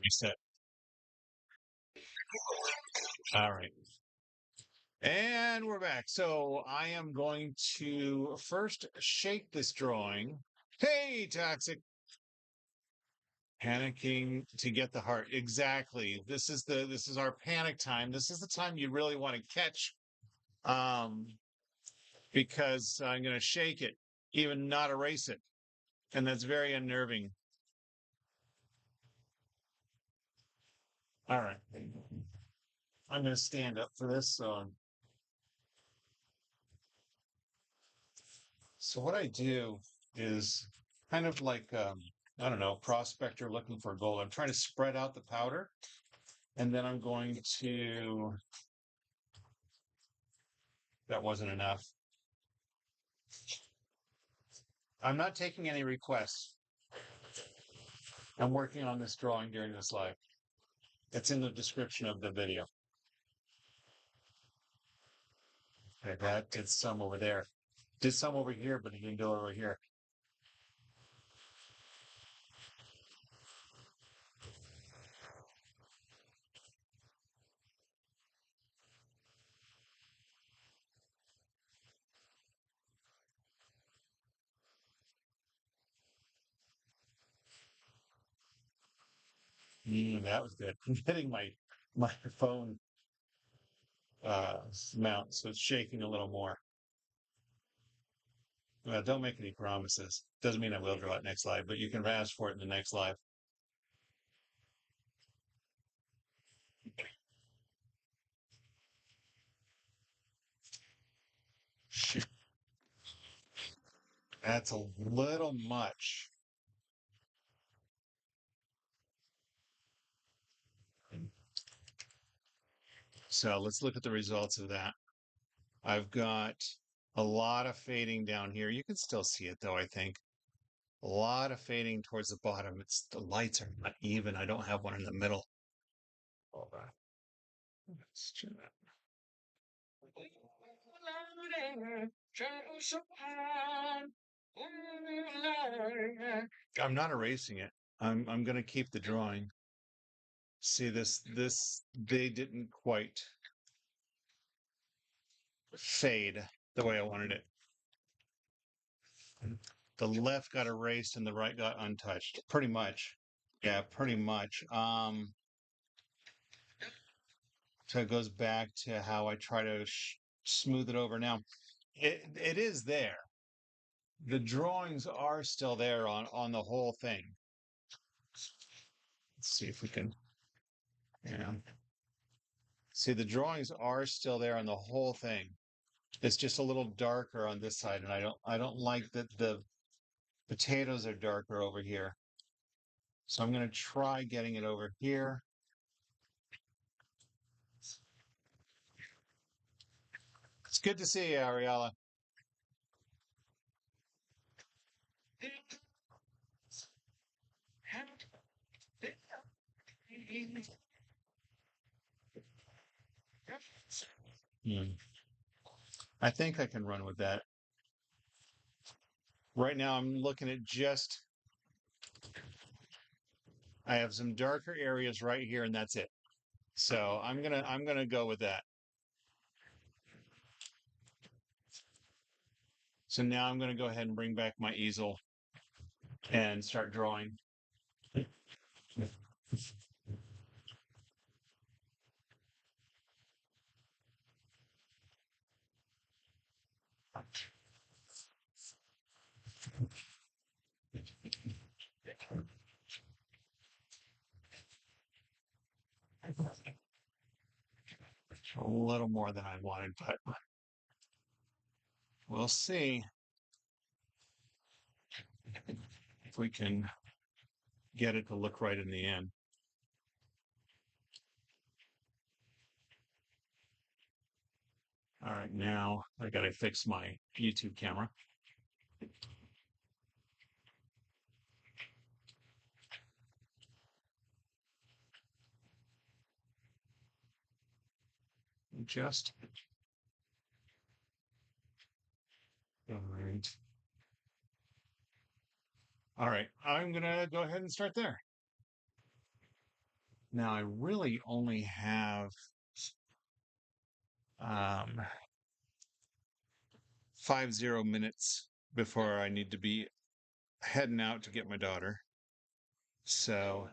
Reset. All right. And we're back. So I am going to first shake this drawing. Hey, Toxic. Panicking to get the heart. Exactly. This is our panic time. This is the time you really want to catch. Um, because I'm gonna shake it, even not erase it. And that's very unnerving. All right. I'm gonna stand up for this. So what I do is kind of like I don't know, prospector looking for gold. I'm trying to spread out the powder, and then I'm going to. That wasn't enough. I'm not taking any requests. I'm working on this drawing during this live. It's in the description of the video. Okay, that did some over there. Did some over here, but it didn't go over here. That was good. I'm hitting my phone mount, so it's shaking a little more. Well, don't make any promises. Doesn't mean I will draw it next live, but you can ask for it in the next live. That's a little much. So let's look at the results of that. I've got a lot of fading down here. You can still see it though, I think. A lot of fading towards the bottom. It's the lights are not even. I don't have one in the middle. Hold on. Let's try that. I'm not erasing it. I'm gonna keep the drawing. See this they didn't quite fade the way I wanted it. The left got erased and the right got untouched. Pretty much. Yeah, pretty much. So it goes back to how I try to smooth it over. Now, it is there. The drawings are still there on the whole thing. Let's see if we can. Yeah. See, the drawings are still there on the whole thing. It's just a little darker on this side, and I don't like that the potatoes are darker over here. So I'm going to try getting it over here. It's good to see you, Ariella. Hmm. I think I can run with that. Right now, I'm looking at just, I have some darker areas right here, and that's it. So I'm gonna go with that. So now I'm gonna go ahead and bring back my easel and start drawing. A little more than I wanted, but we'll see if we can get it to look right in the end. All right, now I gotta fix my YouTube camera. Just all right. All right, I'm gonna go ahead and start there. Now I really only have um, 50 minutes before I need to be heading out to get my daughter. So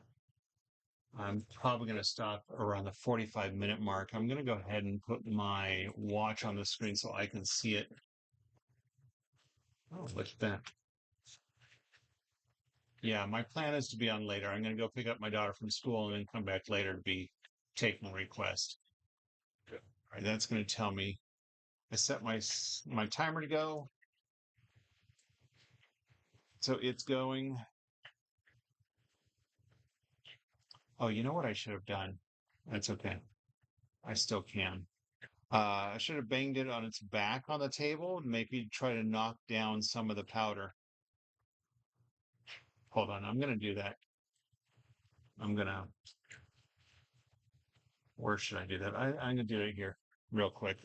I'm probably going to stop around the 45-minute mark. I'm going to go ahead and put my watch on the screen so I can see it. Oh, look at that. Yeah, my plan is to be on later. I'm going to go pick up my daughter from school and then come back later to be taking a request. All right, that's going to tell me I set my timer to go. So it's going. Oh, you know what I should have done? That's okay. I still can. I should have banged it on its back on the table and maybe try to knock down some of the powder. Hold on, I'm gonna do that. I'm gonna. Where should I do that? I'm gonna do it here, real quick.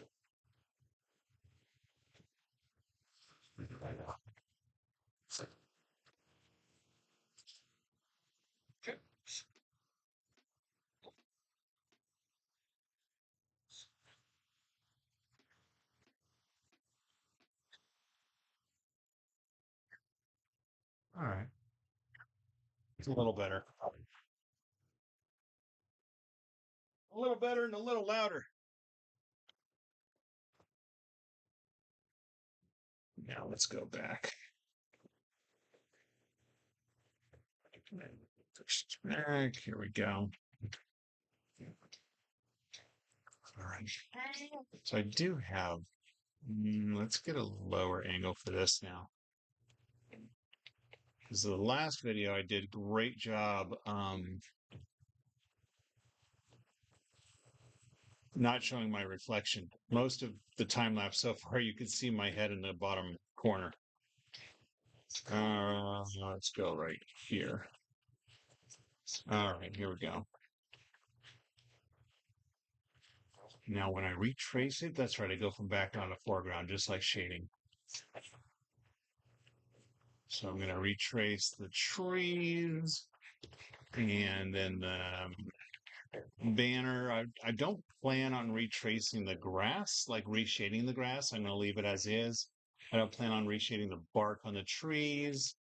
Okay. All right. It's a little better. A little better and a little louder. Now let's go back. Back. Here we go. All right. So I do have. Let's get a lower angle for this now. Because the last video I did a great job not showing my reflection. Most of the time lapse so far, you can see my head in the bottom corner. Let's go right here. All right, here we go. Now, when I retrace it, that's right, I go from background to foreground, just like shading. So I'm going to retrace the trees and then the banner. I don't plan on retracing the grass, like reshading the grass. I'm going to leave it as is. I don't plan on reshading the bark on the trees.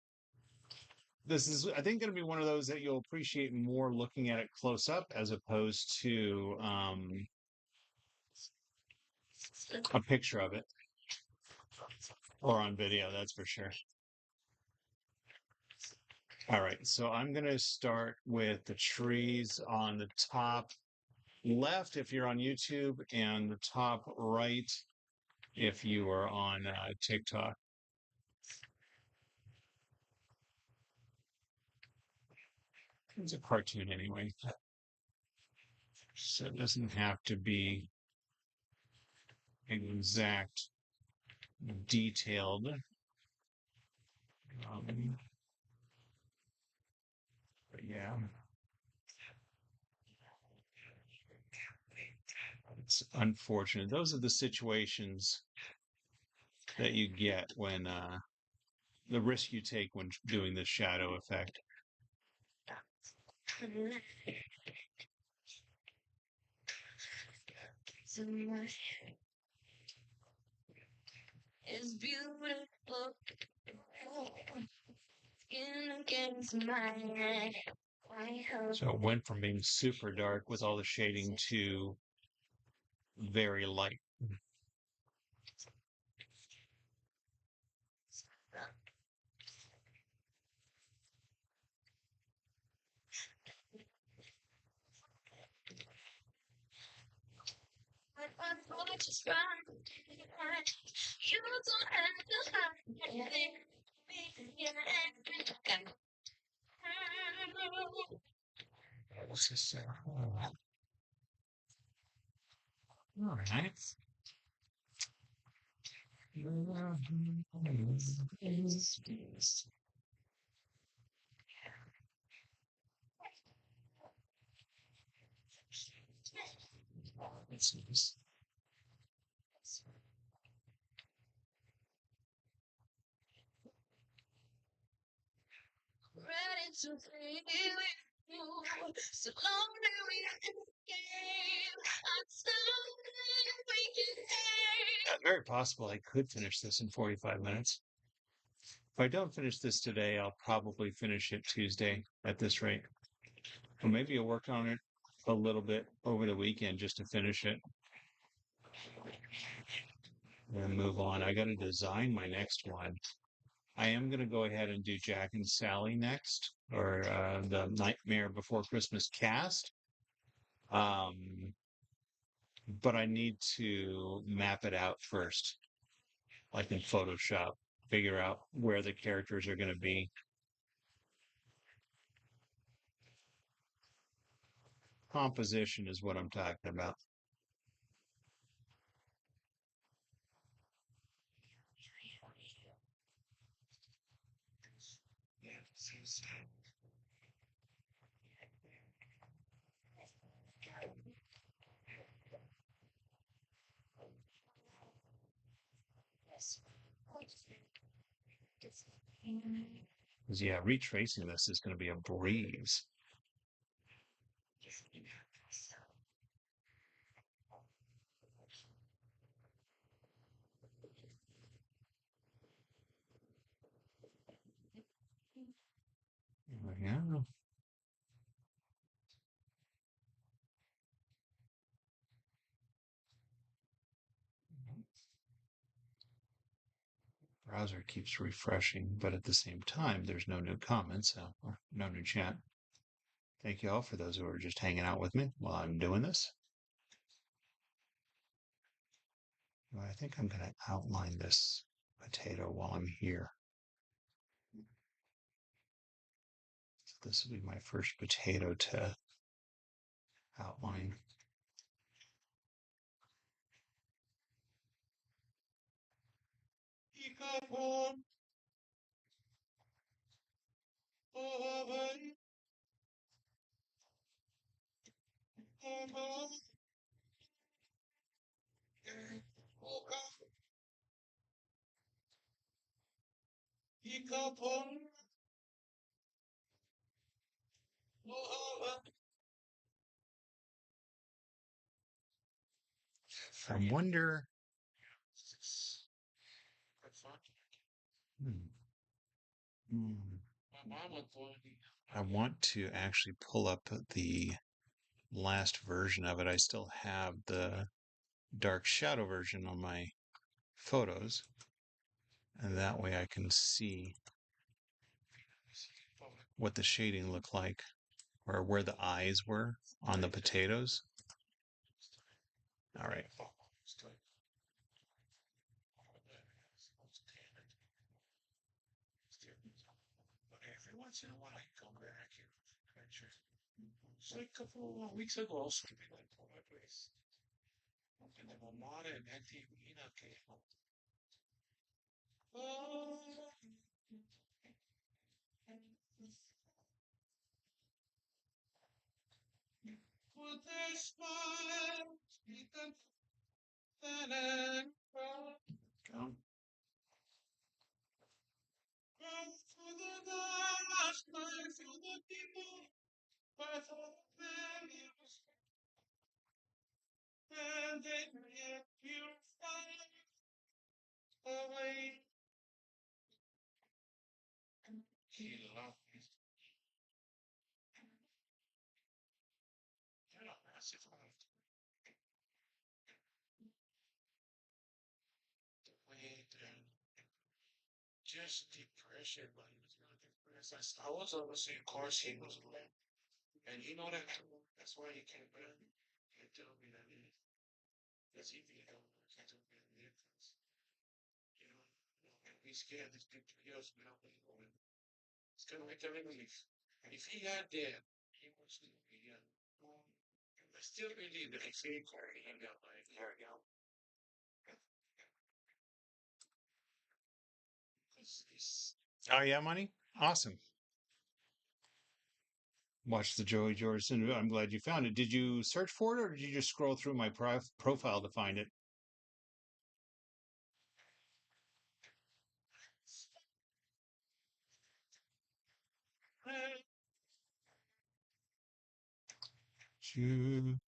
This is, I think, going to be one of those that you'll appreciate more looking at it close up as opposed to a picture of it or on video, that's for sure. All right, so I'm going to start with the trees on the top left if you're on YouTube and the top right if you are on TikTok. It's a cartoon anyway, so it doesn't have to be exact, detailed. Um, but yeah, it's unfortunate. Those are the situations that you get when the risk you take when doing the shadow effect. Is beautiful skin against my so it went from being super dark with all the shading to very light. What's this? All right. Let's see this. Ready to feel it. Very possible I could finish this in 45 minutes. If I don't finish this today, I'll probably finish it Tuesday at this rate. Or maybe I'll work on it a little bit over the weekend just to finish it and move on. I got to design my next one. I am going to go ahead and do Jack and Sally next, or the Nightmare Before Christmas cast. Um, but I need to map it out first, like in Photoshop, figure out where the characters are going to be. Composition is what I'm talking about. Yeah, retracing this is going to be a breeze. Yeah. Browser keeps refreshing, but at the same time, there's no new comments, or no new chat. Thank you all for those who are just hanging out with me while I'm doing this. I think I'm going to outline this potato while I'm here. So this will be my first potato to outline. I wonder. Hmm, hmm. I want to actually pull up the last version of it. I still have the dark shadow version on my photos, and that way I can see what the shading looked like or where the eyes were on the potatoes. All right. Every once in a while, I come back here. It's like a couple of weeks ago, something like my place. And then my mom and Auntie Mina came home. Oh, with a smile, come. For the last night, for the people, but for the values, and then yet you find a way. He loved me. You're not massive enough to wait and just depression, but he was not depressed. I was on the same course he was on. And you know that that's why he can't bear me. He tell me that he because he think I can't do it because and he's scared this big years now. It's gonna make everything leave. And if he had that, he was gonna be I still believe that if he carried him out like carry out. Oh yeah, money. Awesome. Watch the Joey George interview. I'm glad you found it. Did you search for it, or did you just scroll through my profile to find it? do.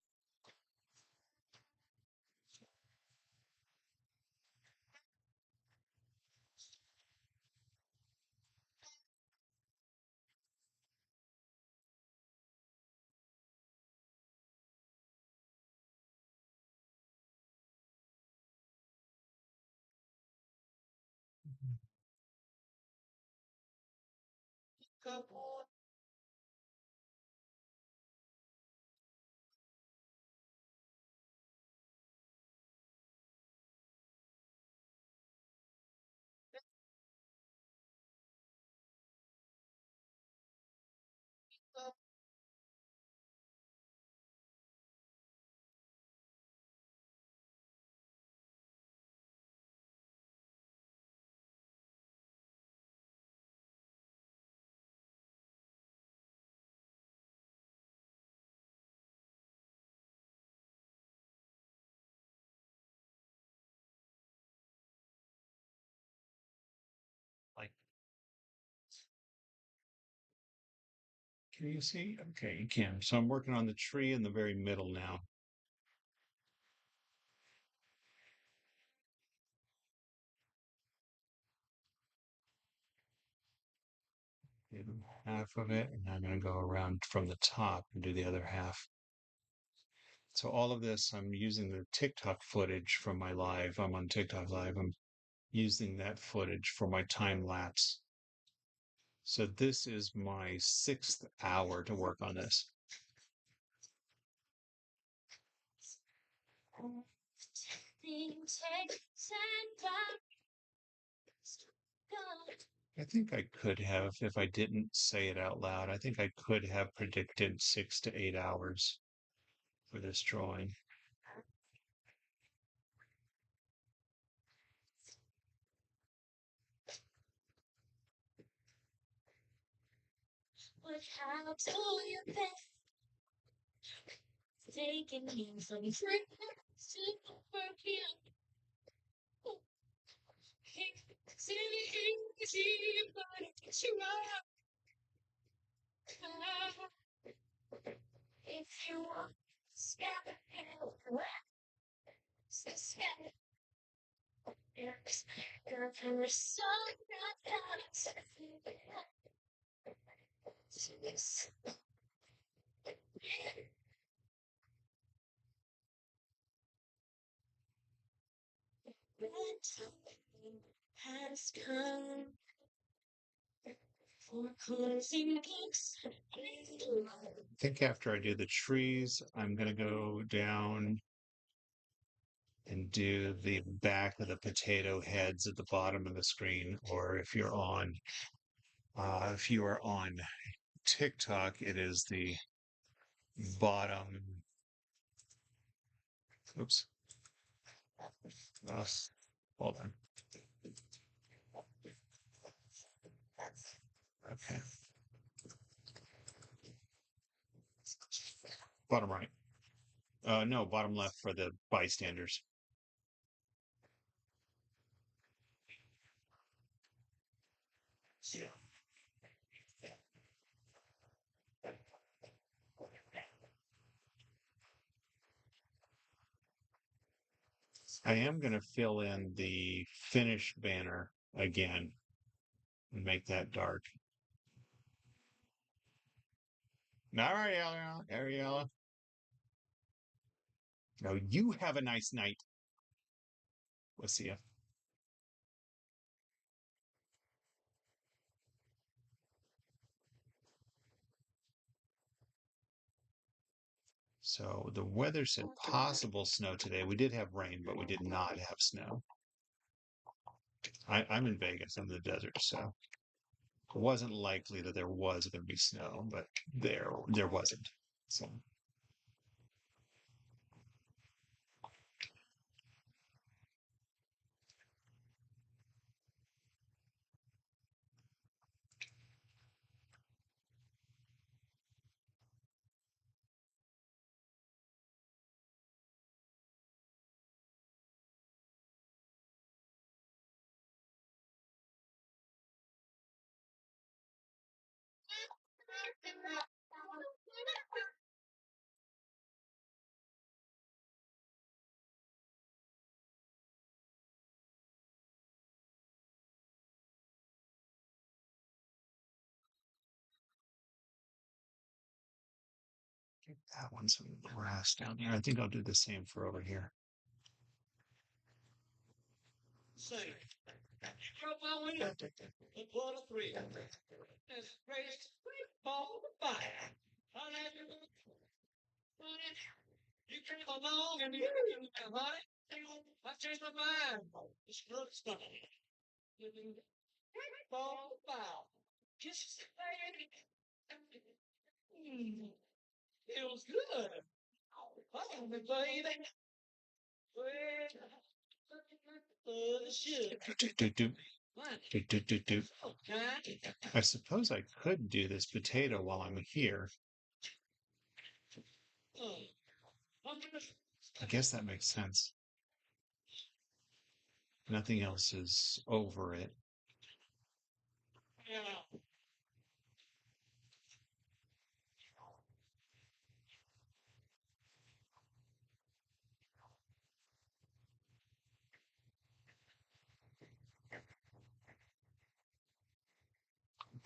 Like, can you see? Okay, you can. So I'm working on the tree in the very middle now. Do half of it, and I'm going to go around from the top and do the other half. So all of this, I'm using the TikTok footage from my live. I'm on TikTok live. I'm using that footage for my time lapse. So this is my 6th hour to work on this. I think I could have, if I didn't say it out loud, I think I could have predicted 6 to 8 hours for this drawing. I think after I do the trees, I'm going to go down and do the back of the potato heads at the bottom of the screen. Or if you are on TikTok, it is the bottom. Oops. Uh, hold on. Okay. Bottom right. No, bottom left for the bystanders. I am going to fill in the finish banner again and make that dark. All right, Ariella. No, you have a nice night. We'll see you. So the weather said possible snow today. We did have rain, but we did not have snow. I'm in Vegas. I'm in the desert, so it wasn't likely that there was going to be snow, but there wasn't. So That one's some grass down here. I think I'll do the same for over here. I suppose I could do this potato while I'm here. I guess that makes sense. Nothing else is over it.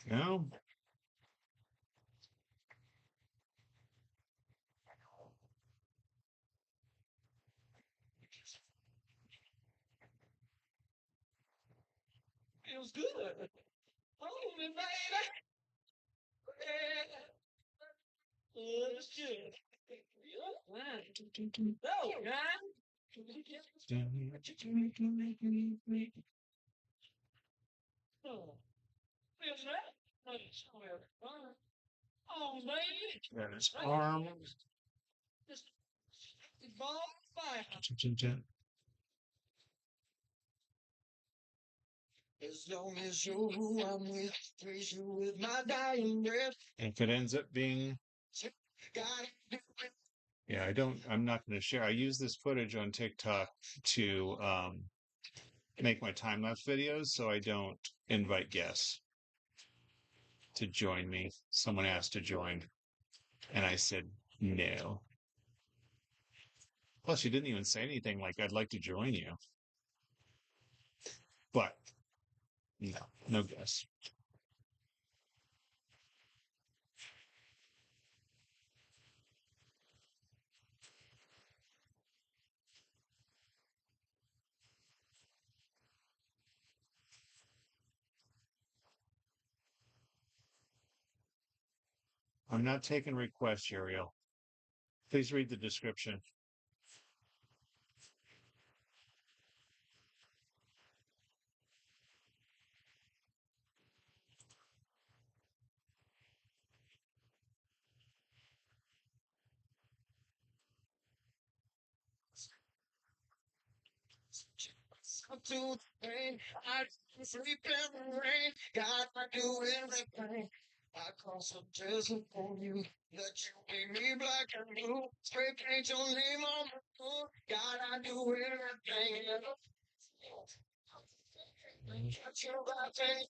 No, that is arm. As long as you're who I'm with, praise you with my dying breath. If it ends up being, yeah, I'm not going to share. I use this footage on TikTok to make my time lapse videos so I don't invite guests to join me. Someone asked to join, and I said no. Plus, you didn't even say anything like I'd like to join you. But no, no guests. I'm not taking requests, Ariel. Please read the description. To the pain, I sleep in the rain. God, I do everything. I cross a desert for you. Let you make me black and blue. Spray paint your name on the floor. God, I do everything. Touch your right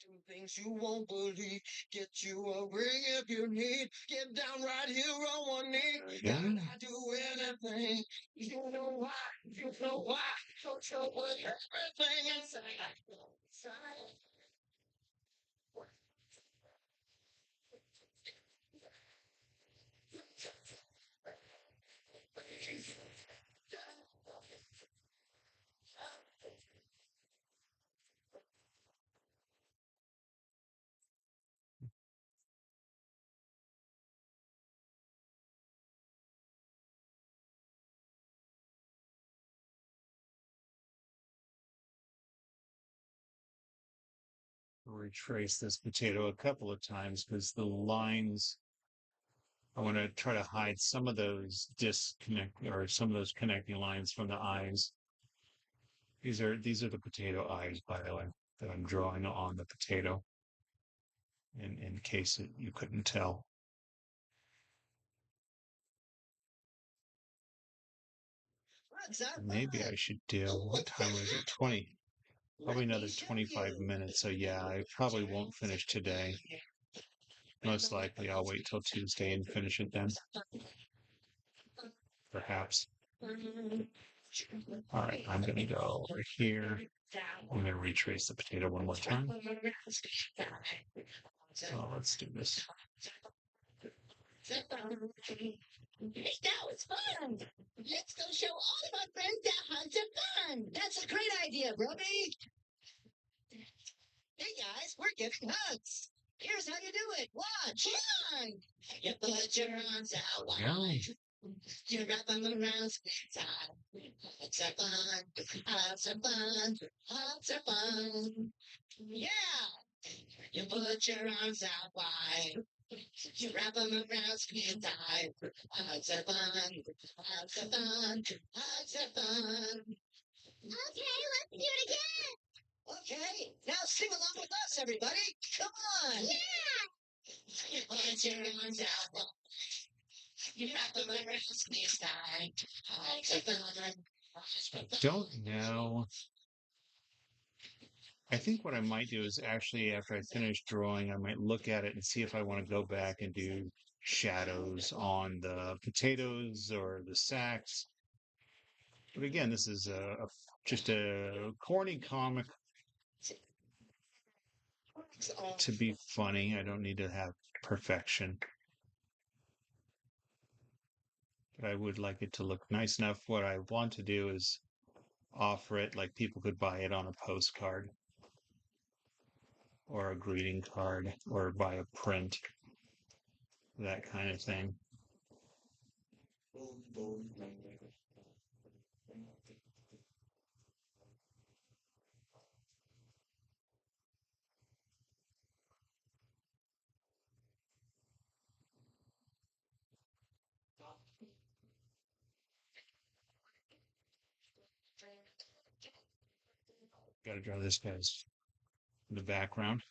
do things you won't believe. Get you a ring if you need. Get down right here on one knee. Yeah. I do anything. You know why? You know why? Don't you with everything inside? retrace this potato a couple of times because the lines, I want to try to hide some of those disconnect or some of those connecting lines from the eyes. These are the potato eyes, by the way, that I'm drawing on the potato in case you couldn't tell. Maybe I should do, what time was it? 20, probably another 25 minutes. So yeah, I probably won't finish today. Most likely I'll wait till Tuesday and finish it then. Perhaps. All right, I'm going to go over here. I'm going to retrace the potato one more time. So let's do this. Hey, that was fun. Let's go show all of our friends that hugs are fun. That's a great idea, Brody. Hey, guys, we're giving hugs. Here's how you do it. Watch. Come on. You put your arms out wide. You wrap them around side. Hugs are fun. Hugs are fun. Hugs are fun. Yeah. You put your arms out wide. You wrap them around screen time. Hugs are fun. Hugs are fun. Hugs are fun. Okay, let's do it again. Okay, now sing along with us, everybody. Come on. Yeah. You put your arms out. You wrap them around screen time. Hugs are fun. Don't know. I think what I might do is actually, after I finish drawing, I might look at it and see if I want to go back and do shadows on the potatoes or the sacks. But again, this is just a corny comic to be funny. I don't need to have perfection. But I would like it to look nice enough. What I want to do is offer it like people could buy it on a postcard or a greeting card or buy a print, that kind of thing. Got to draw this guy's in the background.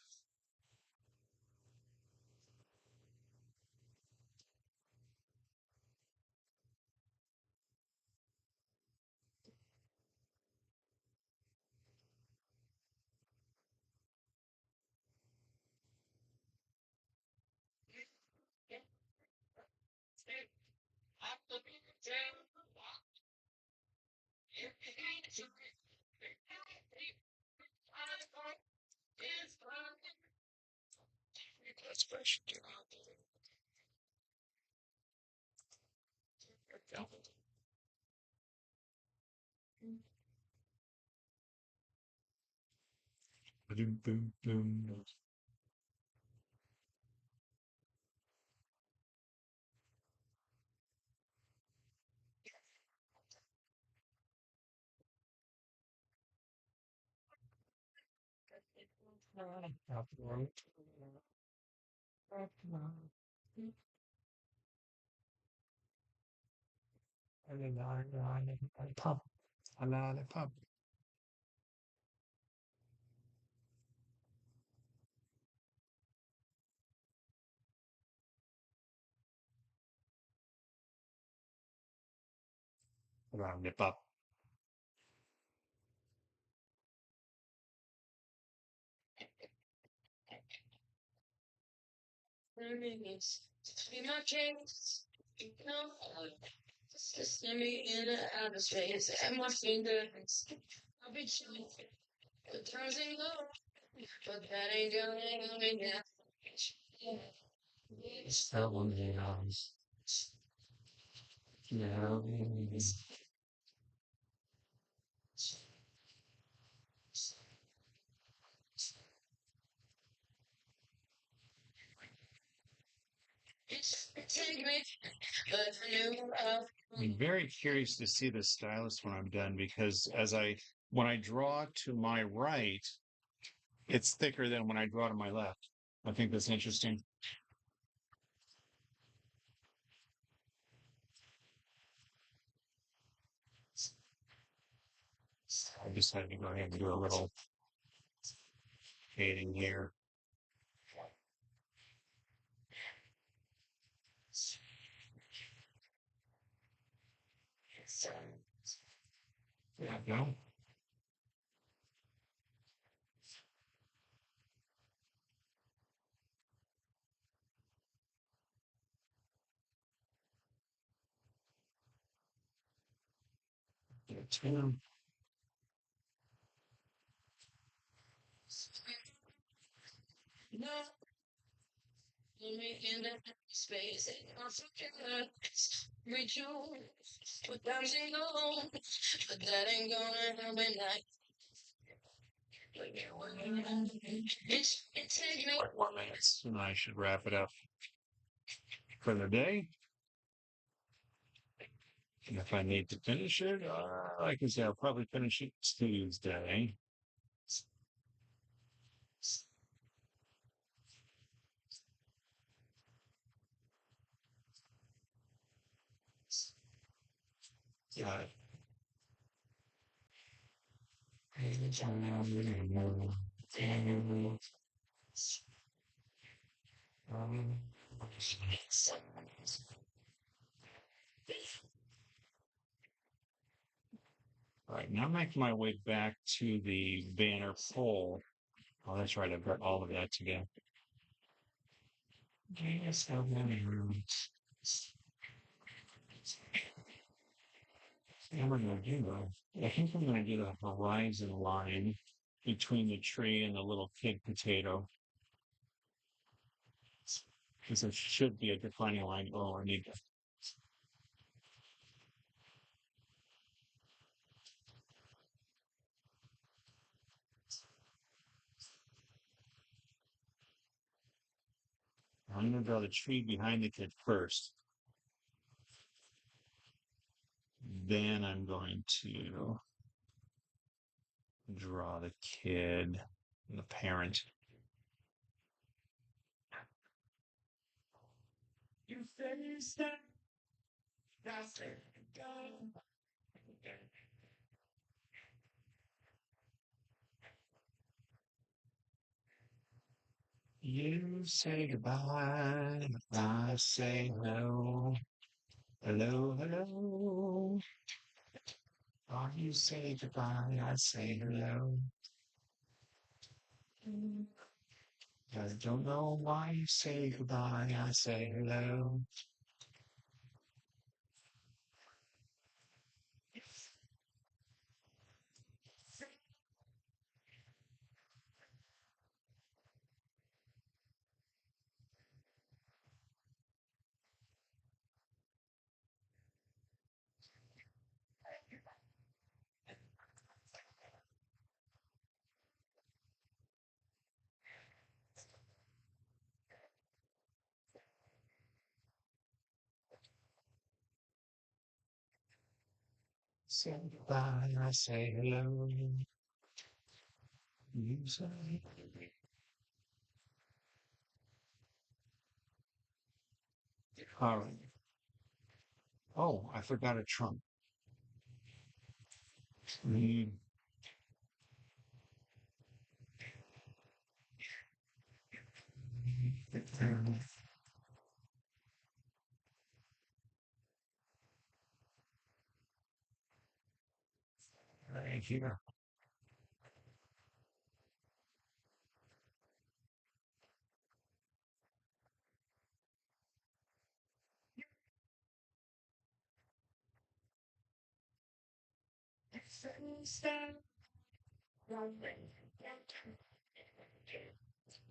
That's what I should do. Boom, boom, boom. Pop. A lollipop. Lollipop. Be my case. No, just let me in and out of space and my fingers. I'll be chilling. The turns ain't low, but that ain't going down. That one, yeah. Take me, but I knew I'm very curious to see the stylus when I'm done because when I draw to my right, It's thicker than when I draw to my left. I think that's interesting. I decided to go ahead and do a little fading here. There we go. Two. No, you're making that space and I'm forget. With you, but that ain't gonna, but that ain't gonna help me like. It's taking me. 4 minutes, and I should wrap it up for the day. And if I need to finish it, like I said, I'll probably finish it Tuesday. Yeah. All right, now I'm making my way back to the banner pole. Oh, that's right. I've got all of that together. Yes, I'm gonna do though. I think I'm gonna do the horizon line between the tree and the little kid potato. Because it should be a defining line. Oh, I need to. I'm gonna draw the tree behind the kid first. Then I'm going to draw the kid and the parent. You face that. That's it. You say goodbye, I say hello, hello, hello. Or you say goodbye, I say hello. I don't know why you say goodbye, I say hello. Say goodbye, I say hello. You say. All right. Oh, I forgot a trunk. Mm, right here.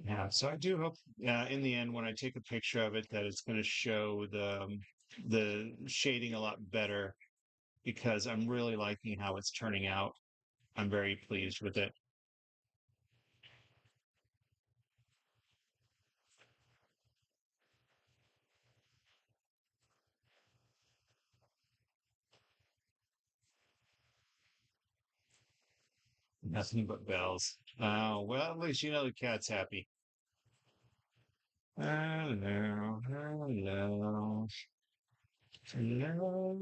Yeah, so I do hope in the end when I take a picture of it that it's going to show the shading a lot better because I'm really liking how it's turning out. I'm very pleased with it. Nothing but bells. Oh, well, at least you know the cat's happy. Hello, hello, hello. Hello,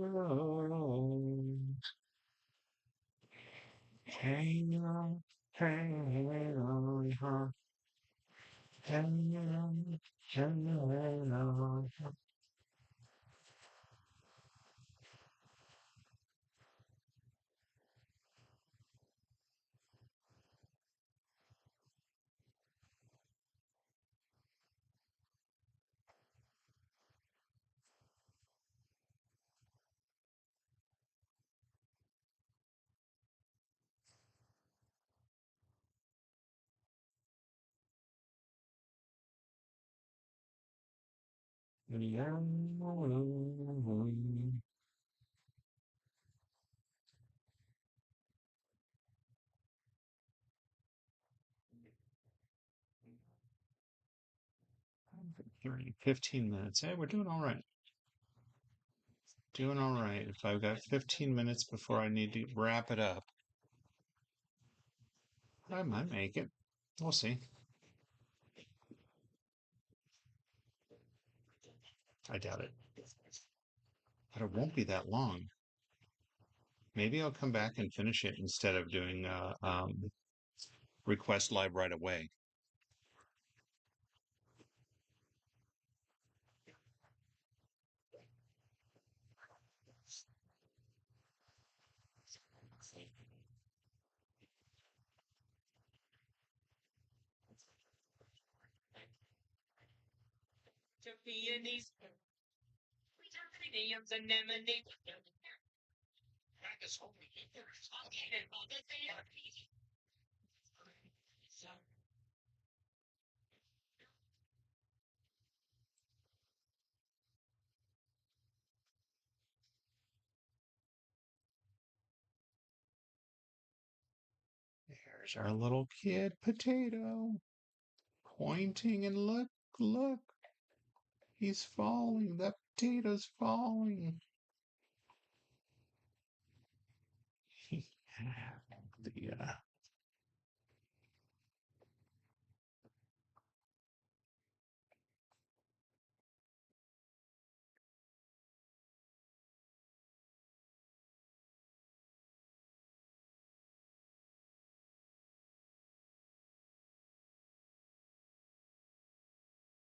hello, hello, hello. Hello. 15 minutes. Hey, we're doing all right. Doing all right. If I've got 15 minutes before I need to wrap it up, I might make it. We'll see. I doubt it. But it won't be that long. Maybe I'll come back and finish it instead of doing request live right away. To peonies, Williams anemone. There's our little kid potato pointing and look, look, he's falling. The potato's falling. the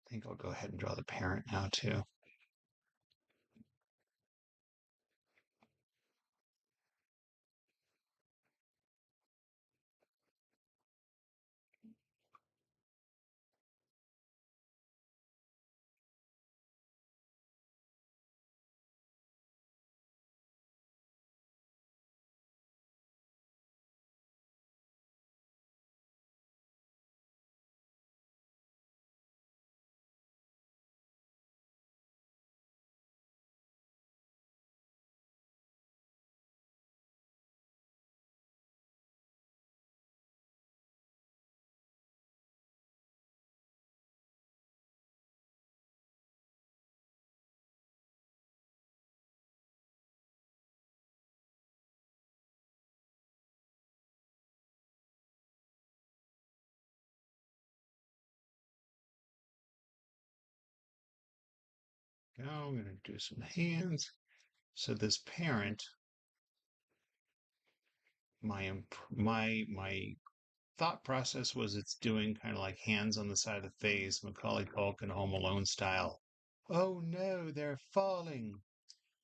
I think I'll go ahead and draw the parent now too. Now I'm going to do some hands. So this parent, my thought process was it's doing kind of like hands on the side of the face, Macaulay Culkin Home Alone style. Oh no, they're falling.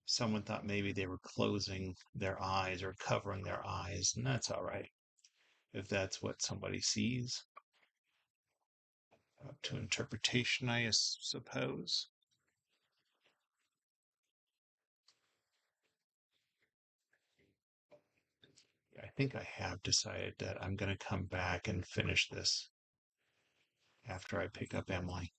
Someone thought maybe they were closing their eyes or covering their eyes, and that's all right if that's what somebody sees. Up to interpretation, I suppose. I think I have decided that I'm going to come back and finish this after I pick up Emily.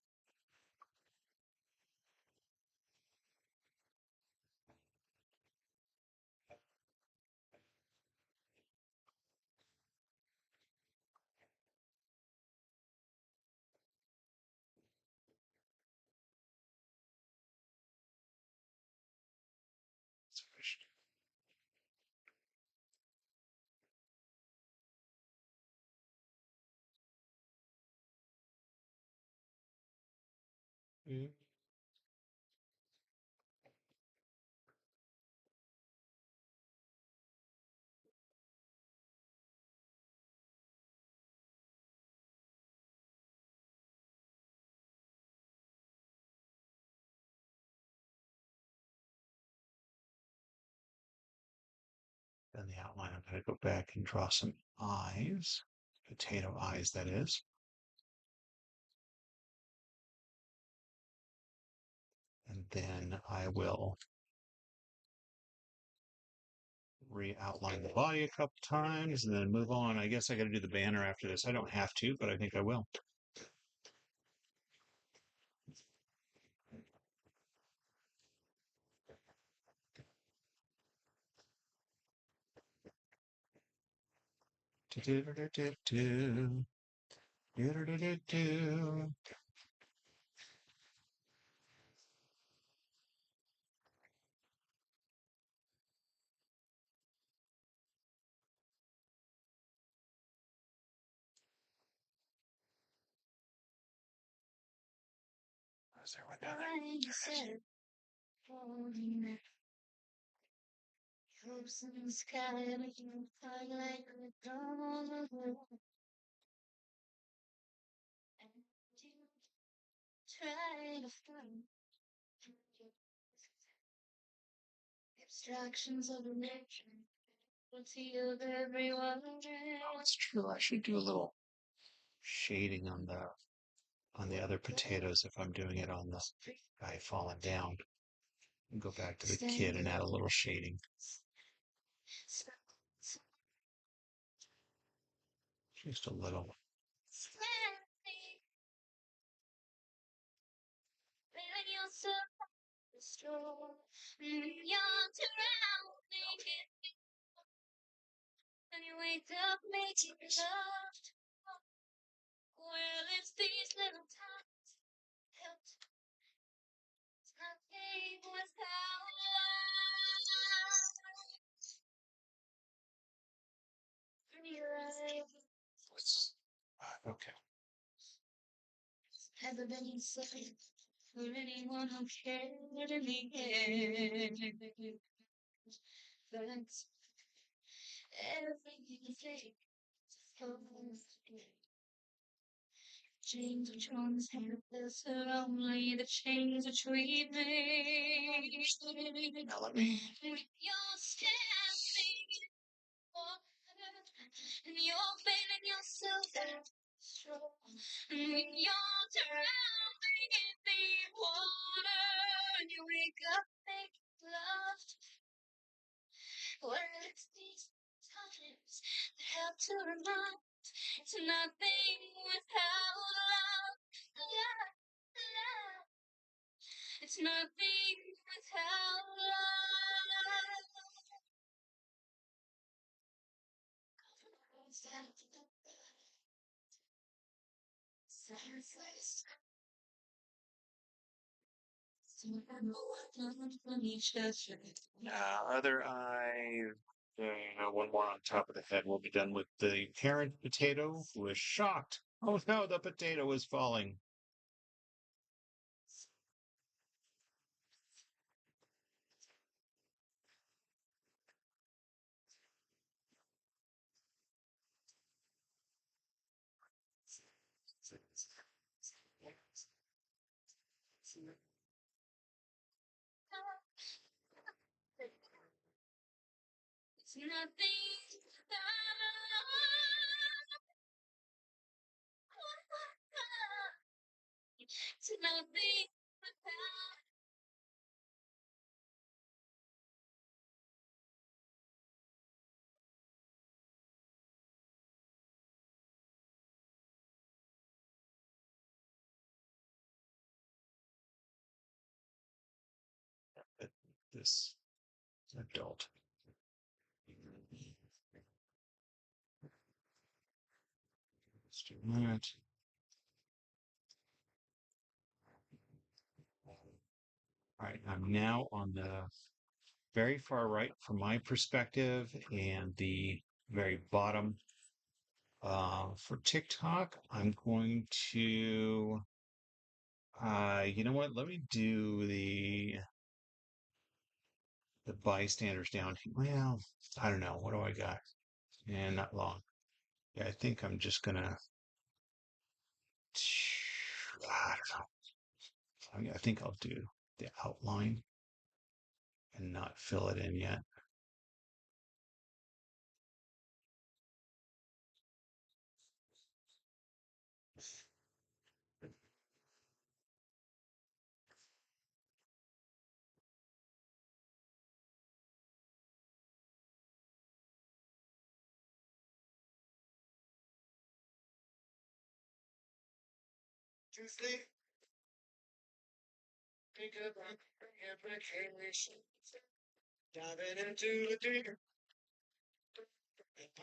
Mm. Then the outline, I'm going to go back and draw some eyes, potato eyes, that is. And then I will re-outline the body a couple times and then move on. I guess I got to do the banner after this. I don't have to, but I think I will. Do-do-do-do-do. Do-do-do-do-do. Is there one down there? Hopes in the sky, making fly like a dawn. And you try to find abstractions of nature. What's healed everyone? Oh, it's true. I should do a little shading on the other potatoes if I'm doing it on the guy falling down. And go back to the kid and add a little shading. Just a little. And you wake up making love. Well, it's these little times help nothing without love. Okay. Have there been inside for anyone who cared in the end? Thanks. Everything you say. Chains which once had this are only the chains which we made. Now let me. You're standing and you're failing yourself that strong. And when you're drowning in the water and you wake up making love, well, it's these times that help to remind it's nothing without love. Love, love. It's nothing without love. Other eye. One more on top of the head. We'll be done with the parent potato who is shocked. Oh no, the potato is falling. It's nothing without love. It's nothing without. This adult. Let's do that. All right, I'm now on the very far right from my perspective and the very bottom. For TikTok, I'm going to You know what? Let me do the bystanders down here. Well, I don't know. What do I got? And not long. Yeah, I think I'm just gonna. I don't know. I think I'll do the outline and not fill it in yet. Tuesday, pick up application, diving into the deep, and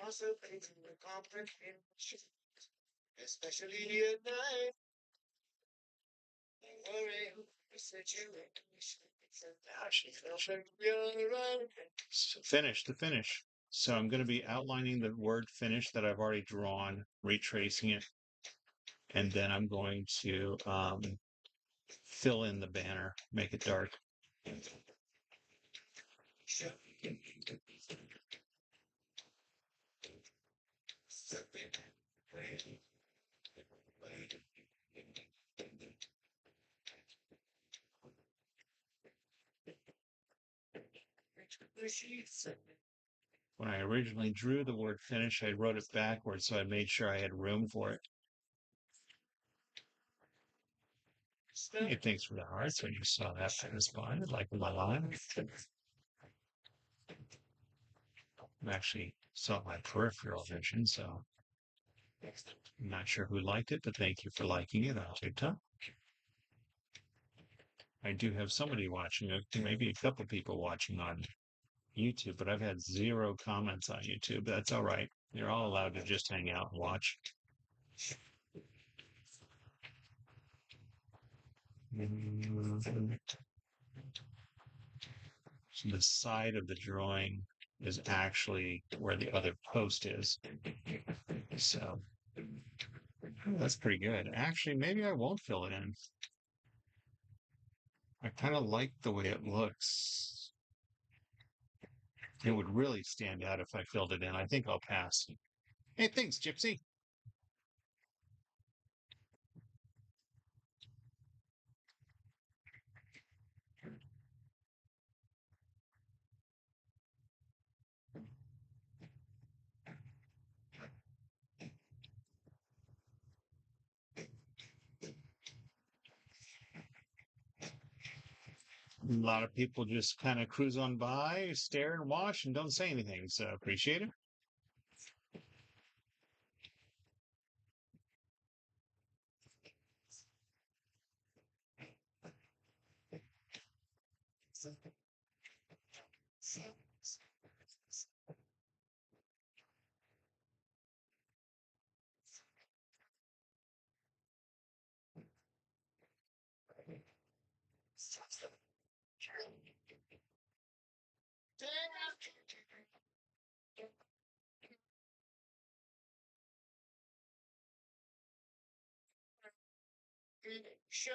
possibly the complication, especially at night. Don't worry, the situation. Finish the finish. So I'm going to be outlining the word finish that I've already drawn, retracing it, and then I'm going to fill in the banner, make it dark. When I originally drew the word finish, I wrote it backwards, so I made sure I had room for it. Hey, thanks for the hearts when you saw that responded like my line. I actually saw my peripheral vision, so I'm not sure who liked it, but thank you for liking it on TikTok. I do have somebody watching it, maybe a couple people watching on YouTube, but I've had 0 comments on YouTube. That's all right. You're all allowed to just hang out and watch. So the side of the drawing is actually where the other post is. So that's pretty good. Actually, maybe I won't fill it in. I kind of like the way it looks. It would really stand out if I filled it in. I think I'll pass. Hey, thanks, Gypsy. A lot of people just kind of cruise on by, stare and watch, and don't say anything. So appreciate it. Sure.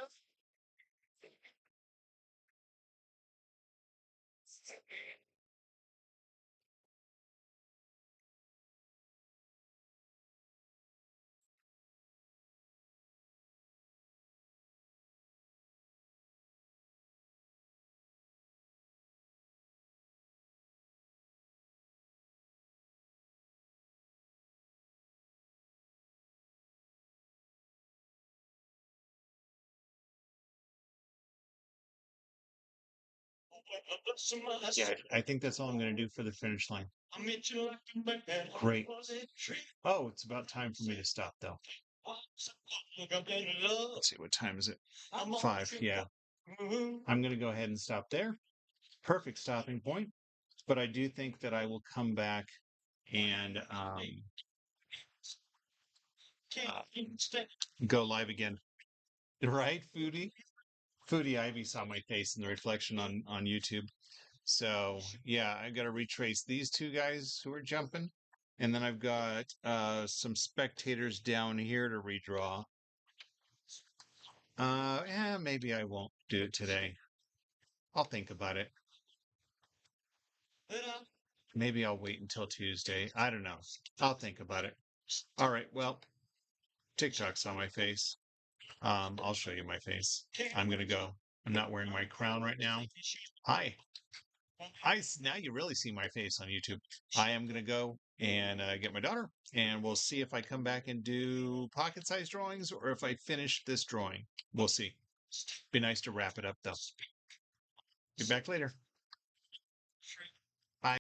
Yeah, I think that's all I'm going to do for the finish line. Great. Oh, it's about time for me to stop, though. Let's see, what time is it? 5. Yeah. I'm going to go ahead and stop there. Perfect stopping point. But I do think that I will come back and go live again. Right, Foodie? Foodie Ivy saw my face in the reflection on YouTube. So yeah, I got to retrace these two guys who are jumping, and then I've got some spectators down here to redraw. Yeah, maybe I won't do it today. I'll think about it. Maybe I'll wait until Tuesday. I don't know. I'll think about it. All right. Well, TikTok's on my face. I'll show you my face. I'm gonna go. I'm not wearing my crown right now. Hi. Now you really see my face on YouTube. I am gonna go and get my daughter, and we'll see if I come back and do pocket-sized drawings or if I finish this drawing. We'll see. Be nice to wrap it up though. Be back later.